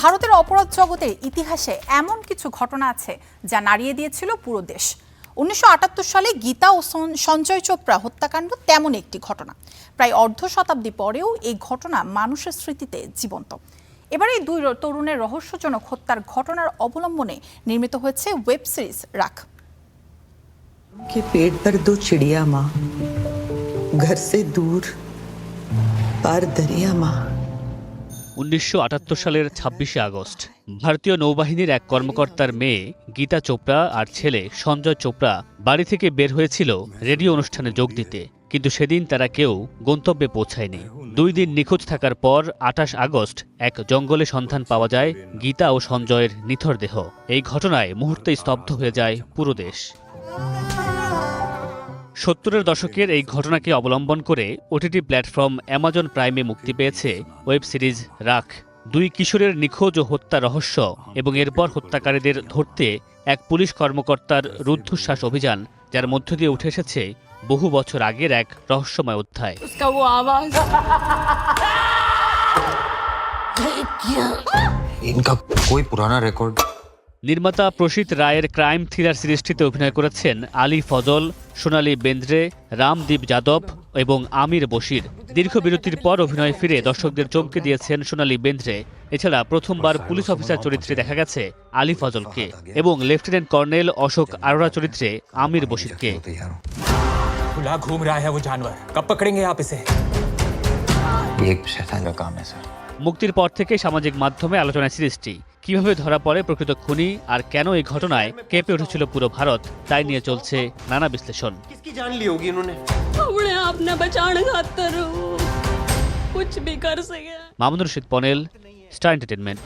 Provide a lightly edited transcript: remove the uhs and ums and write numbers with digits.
ভারতের অপরাধ জগতের ইতিহাসে এমন কিছু ঘটনা আছে যা নাড়িয়ে দিয়েছিল পুরো দেশ। 1978 সালে গীতা ও সঞ্জয় চোপড়া হত্যাকাণ্ড তেমন একটি ঘটনা। প্রায় অর্ধ শতাব্দী পরেও এই ঘটনা মানুষের স্মৃতিতে জীবন্ত। এবার এই দুই তরুণের রহস্যজনক হত্যার ঘটনার অবলম্বনে নির্মিত হয়েছে ওয়েব সিরিজ রাখ। के पेट पर दो चिड़िया माँ, घर से दूर पार दरिया माँ। 1978 সালের 26শে আগস্ট ভারতীয় নৌবাহিনীর এক কর্মকর্তার মেয়ে গীতা চোপড়া আর ছেলে সঞ্জয় চোপড়া বাড়ি থেকে বের হয়েছিল রেডিও অনুষ্ঠানে যোগ দিতে, কিন্তু সেদিন তারা কেউ গন্তব্যে পৌঁছায়নি। 2 দিন নিখোঁজ থাকার পর 28 আগস্ট এক জঙ্গলে সন্ধান পাওয়া যায় গীতা ও সঞ্জয়ের নিথর দেহ। এই ঘটনায় মুহূর্তে স্তব্ধ হয়ে যায় পুরো দেশ। 70-এর দশকের এই ঘটনাকে অবলম্বন করে ওটিটি প্ল্যাটফর্ম অ্যামাজন প্রাইমে মুক্তি পেয়েছে ওয়েব সিরিজ রাখ। 2 কিশোরের নিখোঁজ ও হত্যা রহস্য এবং এরপর হত্যাকারীদের ধরতে এক পুলিশ কর্মকর্তার রুদ্ধশ্বাস অভিযান, যার মধ্য দিয়ে উঠে এসেছে বহু বছর আগের এক রহস্যময় অধ্যায়। इनका कोई पुराना रिकॉर्ड। নির্মাতা প্রসিত রায়ের ক্রাইম থ্রিলার সিরিজটিতে অভিনয় করেছেন আলী ফজল, সোনালী বেন্দ্রে, রামদীপ যাদব এবং আমির বশির। দীর্ঘ বিরতির পর অভিনয়ে ফিরে দর্শকদের চমকে দিয়েছেন সোনালী বেন্দ্রে। এছাড়া প্রথমবার পুলিশ অফিসার চরিত্রে দেখা গেছে আলী ফজলকে এবং লেফটেন্যান্ট কর্নেল অশোক আরোরা চরিত্রে আমির বশিরকে। खुला घूम रहा है वो जानवर, कब पकड़ेंगे आप इसे? ये एक शैतान का काम है सर। মুক্তির পর থেকে সামাজিক মাধ্যমে আলোচনায় সিরিজটি। কিভাবে ধরা পড়ে প্রকৃত খুনি আর কেন এই ঘটনায় কেঁপে উঠেছিল পুরো ভারত, তাই নিয়ে চলছে নানা বিশ্লেষণ। किसकी जान ली होगी इन्होंने? अपने आप ने बचाने खातर कुछ भी कर सके। মামুনুর রশিদ পনেল, স্টার এন্টারটেইনমেন্ট।